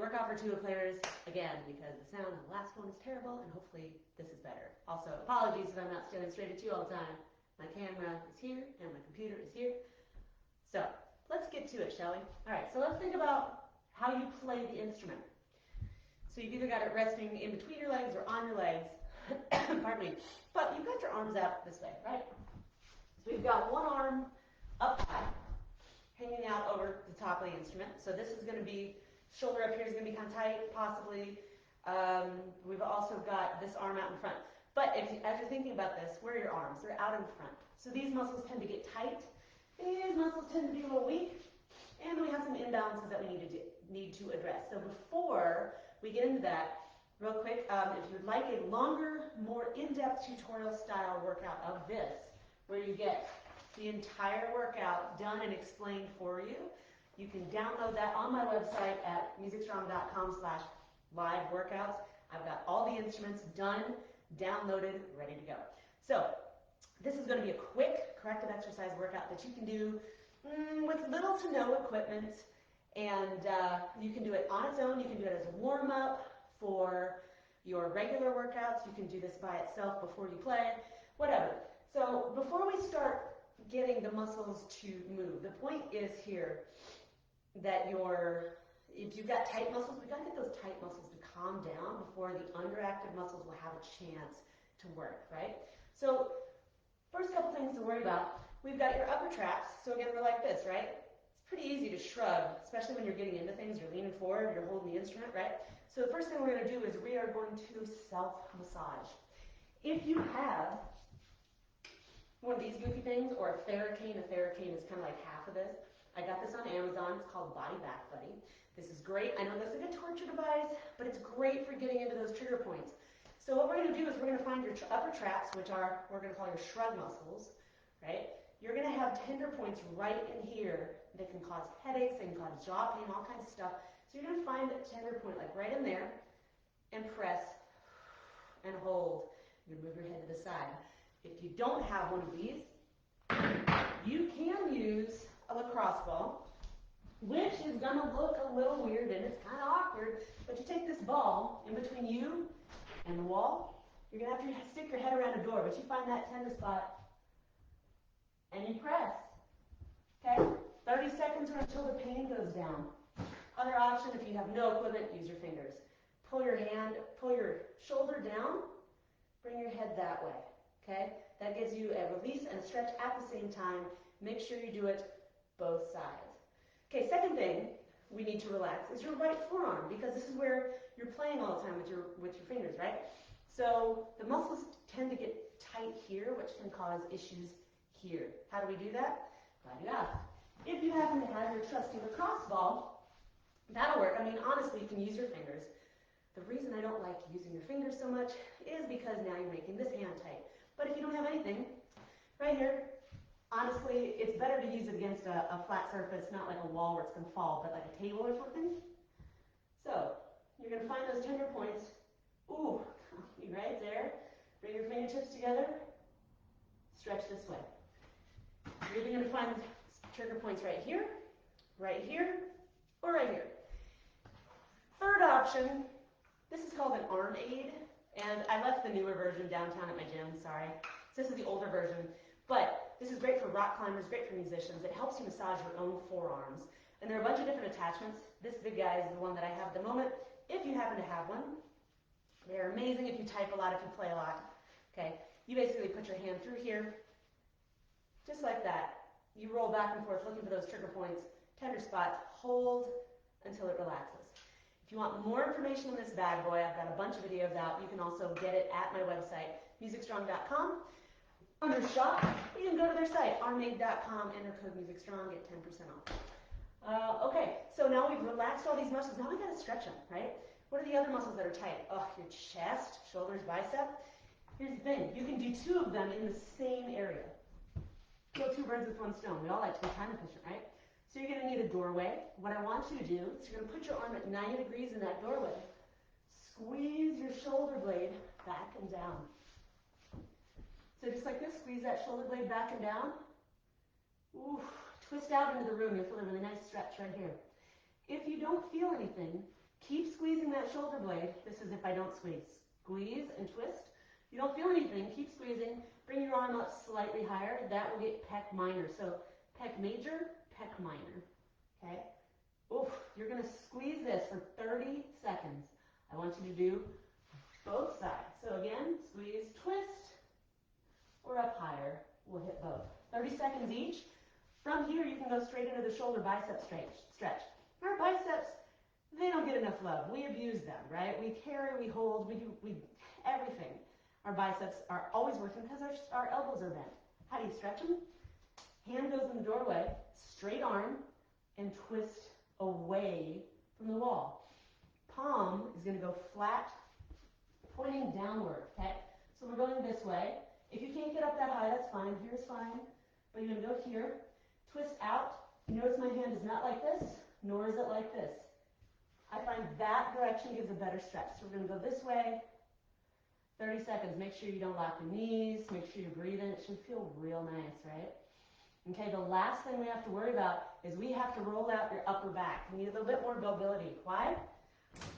workout for tuba players, again, because the sound of the last one is terrible, and hopefully this is better. Also, apologies if I'm not standing straight at you all the time. My camera is here, and my computer is here. So, let's get to it, shall we? All right, so let's think about how you play the instrument. So you've either got it resting in between your legs or on your legs, pardon me, but you've got your arms out this way, right? So we've got one arm up high, hanging out over the top of the instrument. So this is going to be, shoulder up here is going to be kind of tight, possibly. We've also got this arm out in front. But if you, as you're thinking about this, where are your arms? They're out in front. So these muscles tend to get tight. These muscles tend to be a little weak. And we have some imbalances that we need to address. So before we get into that, real quick, if you'd like a longer, more in-depth tutorial style workout of this, where you get the entire workout done and explained for you, you can download that on my website at musicstrong.com/live workouts. I've got all the instruments done, downloaded, ready to go. So this is going to be a quick corrective exercise workout that you can do with little to no equipment, and you can do it on its own. You can do it as a warm-up for your regular workouts. You can do this by itself before you play, whatever. So before we start getting the muscles to move, the point is here that if you've got tight muscles, we've got to get those tight muscles to calm down before the underactive muscles will have a chance to work, right? So first couple things to worry about. We've got your upper traps. So again, we're like this, right? It's pretty easy to shrug, especially when you're getting into things. You're leaning forward, you're holding the instrument, right? So the first thing we're going to do is we are going to self-massage. If you have one of these goofy things or a Theracane is kind of like half of this. I got this on Amazon. It's called Body Back Buddy. This is great. I know this is like a torture device, but it's great for getting into those trigger points. So what we're going to do is we're going to find your upper traps, which are, we're going to call your shrug muscles, right? You're going to have tender points right in here that can cause headaches, they can cause jaw pain, all kinds of stuff. So you're going to find a tender point like right in there and press and hold. You're going to move your head to the side. If you don't have one of these, you can use a lacrosse ball, which is going to look a little weird and it's kind of awkward, but you take this ball in between you and the wall. You're going to have to stick your head around a door, but you find that tender spot and you press. Okay? 30 seconds or until the pain goes down. Other option, if you have no equipment, use your fingers. Pull your shoulder down, bring your head that way. Okay? That gives you a release and a stretch at the same time. Make sure you do it both sides. Okay, second thing we need to relax is your right forearm, because this is where you're playing all the time with your fingers, right? So the muscles tend to get tight here, which can cause issues here. How do we do that? Glad you asked. If you happen to have your trusty lacrosse ball, that'll work. I mean, honestly, you can use your fingers. The reason I don't like using your fingers so much is because now you're making this hand tight. But if you don't have anything, right here, honestly, it's better to use it against a flat surface, not like a wall where it's going to fall, but like a table or something. So you're going to find those tender points. Ooh, right there. Bring your fingertips together. Stretch this way. You're either going to find trigger points right here, or right here. Third option, this is called an arm aid, and I left the newer version downtown at my gym, sorry. So this is the older version, but this is great for rock climbers, great for musicians. It helps you massage your own forearms. And there are a bunch of different attachments. This big guy is the one that I have at the moment, if you happen to have one. They're amazing if you type a lot, if you play a lot. Okay, you basically put your hand through here, just like that. You roll back and forth looking for those trigger points, tender spots, hold until it relaxes. If you want more information on this bad boy, I've got a bunch of videos out. You can also get it at my website, musicstrong.com. Under shop, you can go to their site, armaid.com, enter code musicstrong, get 10% off. Okay, so now we've relaxed all these muscles. Now we've got to stretch them, right? What are the other muscles that are tight? Oh, your chest, shoulders, bicep. Here's the thing. You can do two of them in the same area. Kill two birds with one stone. We all like to be time efficient, right? So you're going to need a doorway. What I want you to do is you're going to put your arm at 90 degrees in that doorway. Squeeze your shoulder blade back and down. So just like this, squeeze that shoulder blade back and down. Ooh, twist out into the room. You'll feel a really nice stretch right here. If you don't feel anything, Keep squeezing that shoulder blade. This is if I don't squeeze. Squeeze and twist. You don't feel anything. Keep squeezing. Bring your arm up slightly higher. That will get pec minor. So pec major, pec minor. Okay? Oof, you're going to squeeze this for 30 seconds. I want you to do both sides. So again, squeeze, twist, or up higher. We'll hit both. 30 seconds each. From here, you can go straight into the shoulder bicep stretch. Our biceps, they don't get enough love. We abuse them, right? We carry, we hold, we do everything. Our biceps are always working because our elbows are bent. How do you stretch them? Hand goes in the doorway, straight arm, and twist away from the wall. Palm is going to go flat, pointing downward, okay? So we're going this way. If you can't get up that high, that's fine. Here's fine. But you're going to go here, twist out. Notice my hand is not like this, nor is it like this. I find that direction gives a better stretch. So we're going to go this way, 30 seconds. Make sure you don't lock the knees. Make sure you're breathing. It should feel real nice, right? Okay, the last thing we have to worry about is we have to roll out your upper back. You need a little bit more mobility. Why?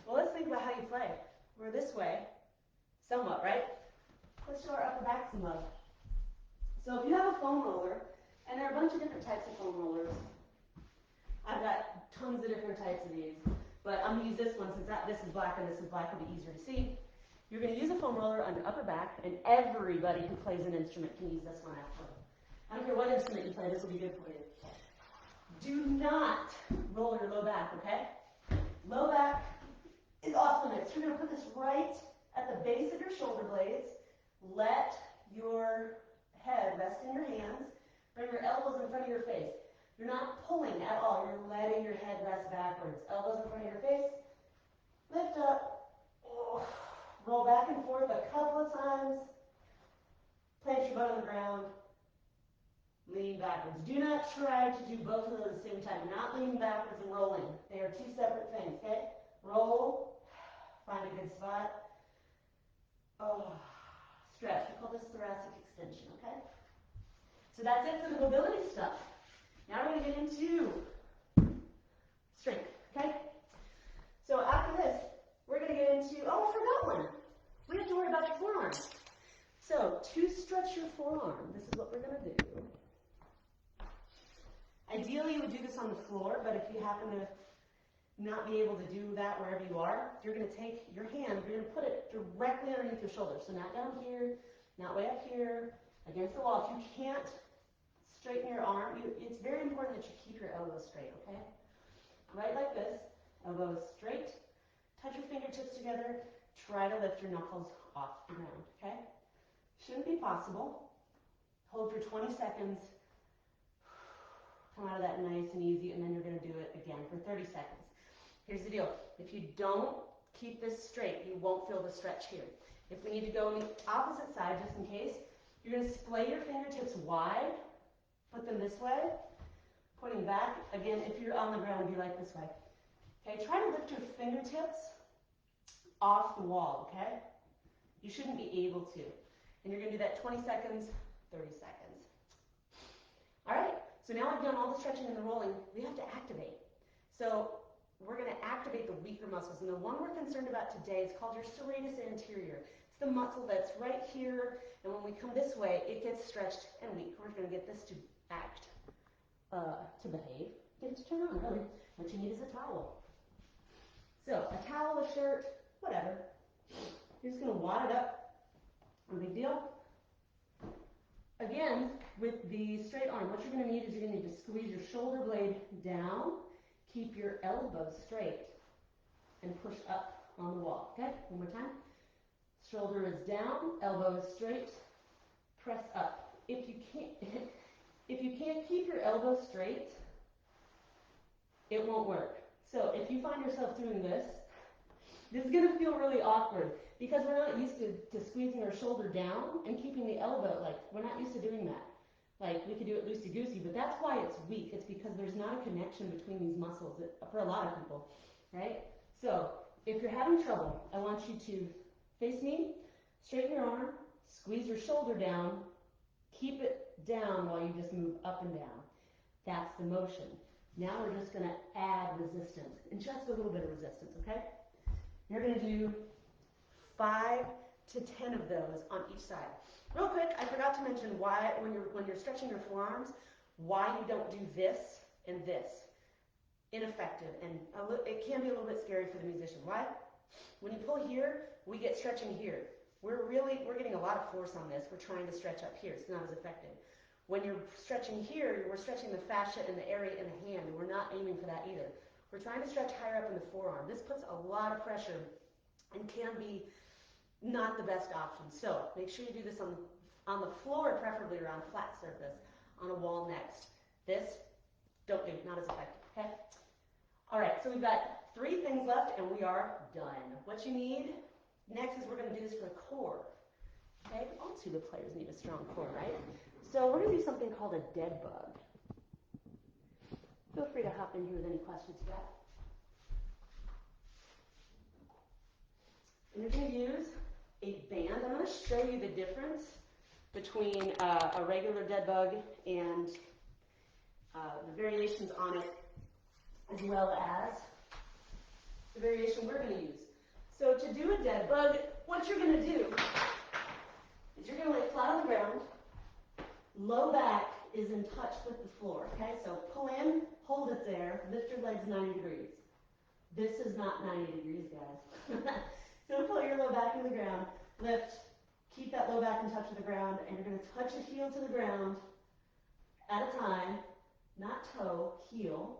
Well, let's think about how you play. We're this way, somewhat, right? Let's show our upper back some love. So if you have a foam roller, and there are a bunch of different types of foam rollers. I've got tons of different types of these, but I'm going to use this one since this is black and this is black. It'll be easier to see. You're going to use a foam roller on your upper back, and everybody who plays an instrument can use this one actually. I don't care what instrument you play, this will be good for you. Do not roll your low back, okay? Low back is off limits. You're going to put this right at the base of your shoulder blades. Let your head rest in your hands. Bring your elbows in front of your face. You're not pulling at all. You're letting your head rest backwards. Elbows in front of your face. Lift up. Oh. Roll back and forth a couple of times. Plant your butt on the ground. Lean backwards. Do not try to do both of those at the same time. You're not leaning backwards and rolling. They are two separate things, okay? Roll. Find a good spot. Oh. Stretch. We call this thoracic extension, okay? So that's it for the mobility stuff. Now we're going to get into strength, okay? So after this, we're going to get into, oh, I forgot one. We have to worry about your forearm. So to stretch your forearm, this is what we're going to do. Ideally, you would do this on the floor, but if you happen to not be able to do that wherever you are, you're going to take your hand, you're going to put it directly underneath your shoulder. So not down here, not way up here, against the wall. If you can't straighten your arm, it's very important that you keep your elbows straight, okay? Right like this, elbows straight, touch your fingertips together, try to lift your knuckles off the ground, okay? Shouldn't be possible. Hold for 20 seconds, come out of that nice and easy, and then you're going to do it again for 30 seconds. Here's the deal. If you don't keep this straight, you won't feel the stretch here. If we need to go on the opposite side, just in case, you're going to splay your fingertips wide, put them this way, pointing back. Again, if you're on the ground, it'd be like this way. Okay, try to lift your fingertips off the wall, okay? You shouldn't be able to. And you're going to do that 20 seconds, 30 seconds. All right, so now I've done all the stretching and the rolling. We have to activate. So we're going to activate the weaker muscles. And the one we're concerned about today is called your serratus anterior. It's the muscle that's right here. And when we come this way, it gets stretched and weak. We're going to get this to act, to behave, get it to turn on, really. What you need is a towel. So a towel, a shirt, whatever. You're just going to wad it up. No big deal. Again, with the straight arm, what you're going to need is you're going to need to squeeze your shoulder blade down, keep your elbows straight, and push up on the wall. Okay, one more time. Shoulder is down, elbow is straight, press up. If you can't keep your elbow straight, it won't work. So if you find yourself doing this is going to feel really awkward because we're not used to squeezing our shoulder down and keeping the elbow, like, we're not used to doing that. Like, we could do it loosey-goosey, but that's why it's weak. It's because there's not a connection between these muscles for a lot of people, right? So if you're having trouble, I want you to face me, straighten your arm, squeeze your shoulder down, keep it down while you just move up and down. That's the motion. Now we're just going to add resistance, and just a little bit of resistance, okay? You're going to do 5 to 10 of those on each side. Real quick, I forgot to mention why, when you're stretching your forearms, why you don't do this and this. Ineffective, and it can be a little bit scary for the musician. Why? When you pull here, we get stretching here. We're getting a lot of force on this. We're trying to stretch up here. It's not as effective. When you're stretching here, we're stretching the fascia and the area in the hand, and we're not aiming for that either. We're trying to stretch higher up in the forearm. This puts a lot of pressure and can be not the best option. So make sure you do this on the floor, preferably, or on a flat surface, on a wall next. This, don't do, not as effective, okay? All right, so we've got 3 things left, and we are done. What you need next is we're going to do this for the core. Okay, all tuba players need a strong core, right? So we're going to do something called a deadbug. Feel free to hop in here with any questions you got. And you're going to use a band. I'm going to show you the difference between a regular deadbug and the variations on it, as well as the variation we're going to use. So to do a deadbug, what you're going to do is you're going to lay flat on the ground. Low back is in touch with the floor, okay? So pull in, hold it there, lift your legs 90 degrees. This is not 90 degrees, guys. So pull your low back in the ground, lift, keep that low back in touch with the ground, and you're going to touch your heel to the ground at a time, not toe, heel,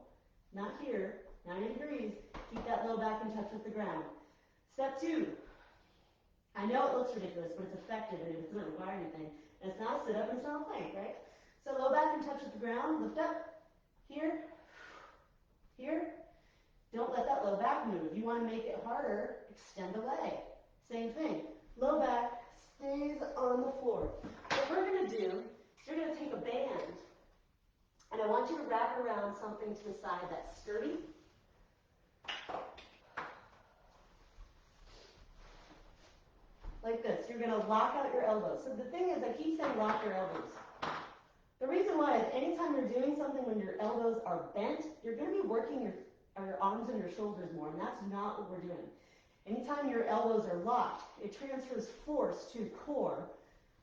not here, 90 degrees. Keep that low back in touch with the ground. Step 2. I know it looks ridiculous, but it's effective, and it doesn't require anything. And it's not a sit-up, and it's not a plank, right? So low back in touch with the ground, lift up, here, here. Don't let that low back move. You want to make it harder, extend the leg. Same thing. Low back stays on the floor. What we're going to do is you're going to take a band, and I want you to wrap it around something to the side that's sturdy. Like this. You're going to lock out your elbows. So the thing is, I keep saying lock your elbows. The reason why is anytime you're doing something when your elbows are bent, you're going to be working your arms and your shoulders more, and that's not what we're doing. Anytime your elbows are locked, it transfers force to core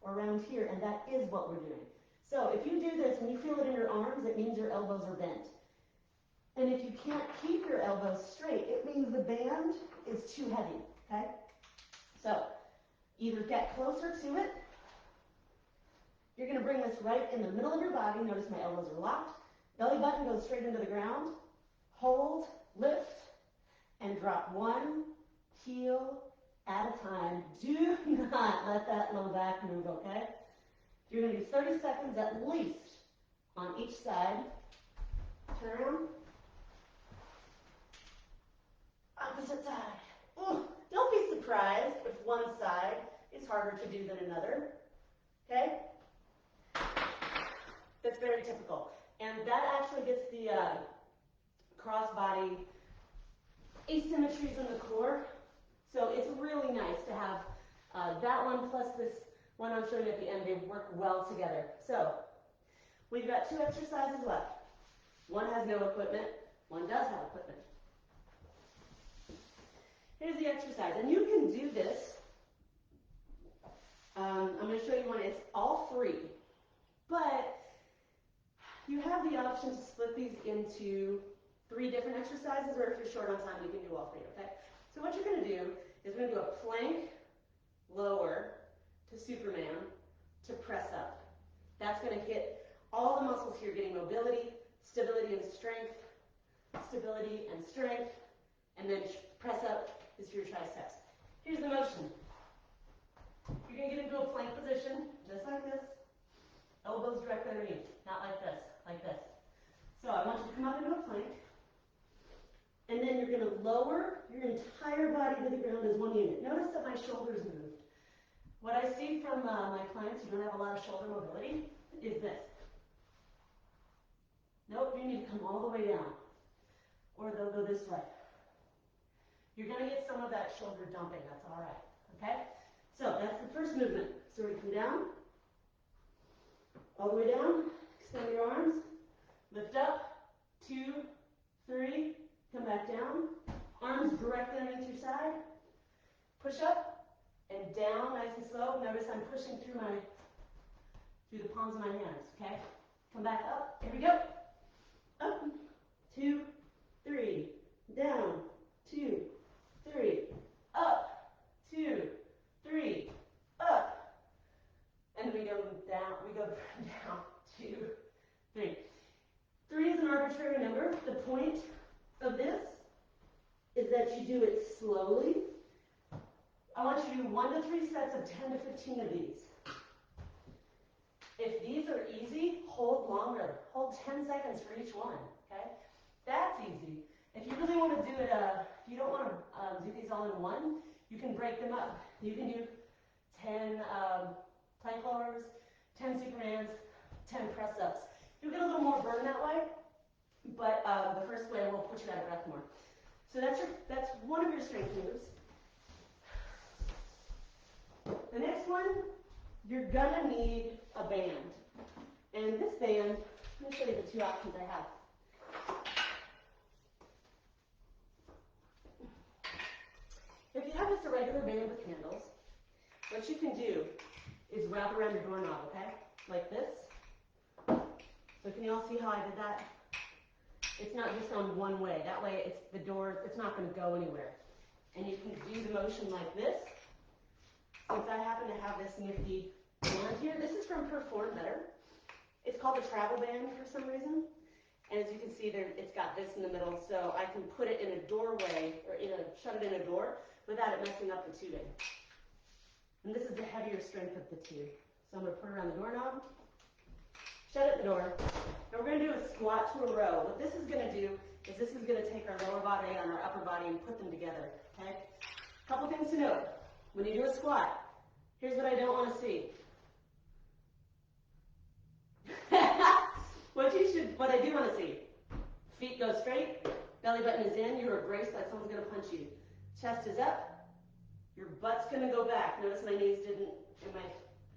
or around here, and that is what we're doing. So if you do this and you feel it in your arms, it means your elbows are bent. And if you can't keep your elbows straight, it means the band is too heavy, okay? So either get closer to it. You're going to bring this right in the middle of your body. Notice my elbows are locked. Belly button goes straight into the ground. Hold, lift, and drop 1 heel at a time. Do not let that low back move, okay? You're going to do 30 seconds at least on each side. Turn around. Opposite side. Ooh, don't be surprised if one side is harder to do than another, okay? That's very typical. And that actually gets the cross-body asymmetries in the core. So it's really nice to have that one plus this one I'm showing you at the end. They work well together. So we've got 2 exercises left. One has no equipment. One does have equipment. Here's the exercise. And you can do this. I'm going to show you one. It's all 3. But you have the option to split these into 3 different exercises, or if you're short on time, you can do all 3, okay? So what you're going to do is we're going to do a plank lower to Superman to press up. That's going to hit all the muscles here, getting mobility, stability and strength, and then press up is for your triceps. Here's the motion. You're going to get into a plank position, just like this. Elbows directly underneath, not like this, like this. So I want you to come up into a plank, and then you're going to lower your entire body to the ground as one unit. Notice that my shoulders moved. What I see from my clients who don't have a lot of shoulder mobility is this. Nope, you need to come all the way down, or they'll go this way. You're going to get some of that shoulder dumping, that's all right, okay? So that's the first movement. So we come down, all the way down, extend your arms, lift up, 2, I'm pushing through the palms of my hands, okay? Come back up, here we go. Up, 2, 3, down, 2, 3, up, 2, 3, up. And we go down, down, 2, 3. 3 is an arbitrary number. The point of this is that you do it slowly. I want you to do 1 to 3 sets of 10 to 15 of these. If these are easy, hold longer. Hold 10 seconds for each one, okay? That's easy. If you really want to do it, if you don't want to do these all in one, you can break them up. You can do 10 plank lowers, 10 supermans, 10 press-ups. You'll get a little more burn that way, but the first way will put you out of breath more. So that's one of your strength moves. The next one, you're gonna need a band. And this band, let me show you the 2 options I have. If you have just a regular band with handles, what you can do is wrap around your doorknob, okay? Like this. So can you all see how I did that? It's not just on one way. That way it's the door, it's not going to go anywhere. And you can do the motion like this. Since I happen to have this nifty band here, this is from Perform Better. It's called the travel band for some reason. And as you can see there, it's got this in the middle, so I can put it in a doorway, or shove it in a door without it messing up the tubing. And this is the heavier strength of the two. So I'm going to put it around the doorknob, shut it the door, and we're going to do a squat to a row. What this is going to do is this is going to take our lower body and our upper body and put them together, okay? A couple things to note. When you do a squat, here's what I don't want to see. What I do want to see. Feet go straight, belly button is in, you're braced like someone's going to punch you. Chest is up, your butt's going to go back. Notice my knees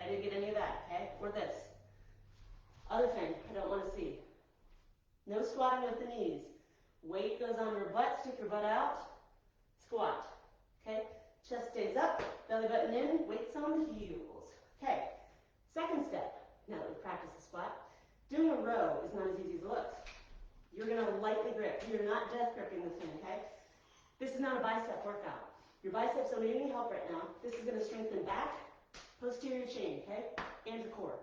I didn't get any of that, okay? Or this. Other thing I don't want to see. No squatting with the knees. Weight goes on your butt, stick your butt out, squat, okay? Chest stays up, belly button in, weights on the heels. Okay, second step, now that we've practiced the squat, doing a row is not as easy as it looks. You're going to lightly grip. You're not death gripping this thing, okay? This is not a bicep workout. Your biceps don't need any help right now. This is going to strengthen back, posterior chain, okay, and your core.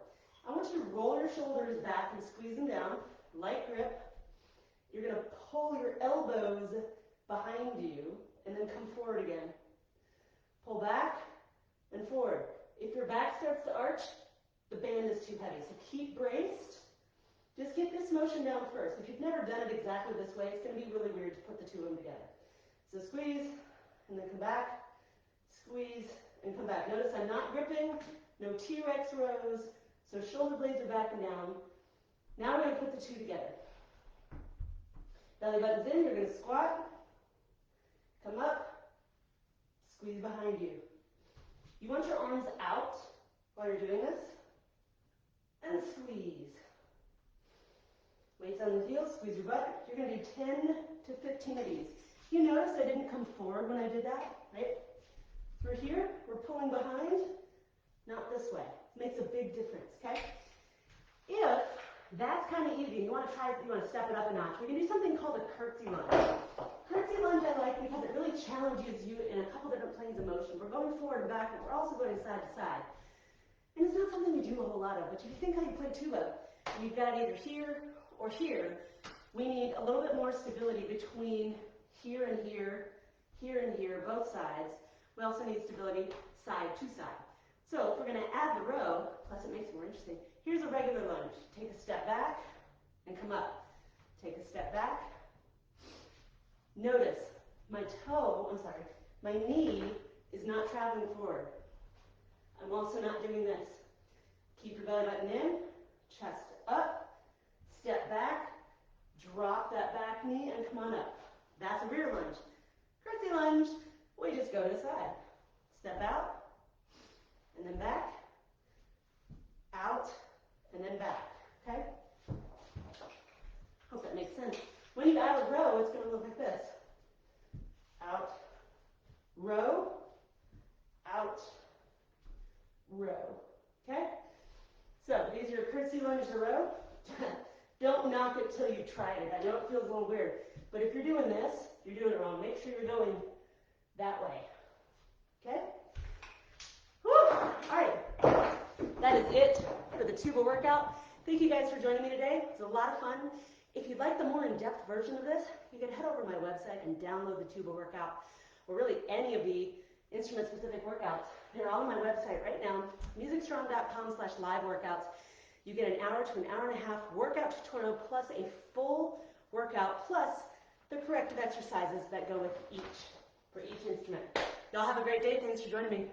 I want you to roll your shoulders back and squeeze them down, light grip. You're going to pull your elbows behind you and then come forward again. Pull back and forward. If your back starts to arch, the band is too heavy. So keep braced. Just get this motion down first. If you've never done it exactly this way, it's going to be really weird to put the two of them together. So squeeze and then come back, squeeze and come back. Notice I'm not gripping, no T-Rex rows, so shoulder blades are back and down. Now we're going to put the two together. Belly button's in, you're going to squat, come up, squeeze behind you. You want your arms out while you're doing this, and squeeze. Weights on the heels, squeeze your butt. You're going to do 10 to 15 of these. You notice I didn't come forward when I did that, right? Through here, we're pulling behind, not this way. It makes a big difference, okay? If that's kind of easy, you want to step it up a notch, we can do something called a curtsy lunge. Curtsy lunge I like because it really challenges you in a couple different planes of motion. We're going forward and back, but we're also going side to side. And it's not something we do a whole lot of, but if you think how you play tuba, you've got either here or here. We need a little bit more stability between here and here, both sides. We also need stability side to side. So if we're going to add the row, plus it makes it more interesting, here's a regular lunge. Take a step back and come up. Take a step back. Notice my knee is not traveling forward. I'm also not doing this. Keep your belly button in, chest up, step back, drop that back knee, and come on up. That's a rear lunge. Curtsy lunge, we just go to the side. Step out, and then back, out, and then back, okay? Hope that makes sense. When you add a row, it's going to look like this. Out, row, out, row. lunges in a row. Don't knock it till you try it. I know it feels a little weird, but if you're doing this, you're doing it wrong. Make sure you're going that way. Okay? Whew. All right. That is it for the Tuba workout. Thank you guys for joining me today. It's a lot of fun. If you'd like the more in-depth version of this, you can head over to my website and download the Tuba workout, or really any of the instrument-specific workouts. They're all on my website right now, musicstrong.com/live workouts. You get an hour to an hour and a half workout tutorial plus a full workout plus the corrective exercises that go with for each instrument. Y'all have a great day. Thanks for joining me.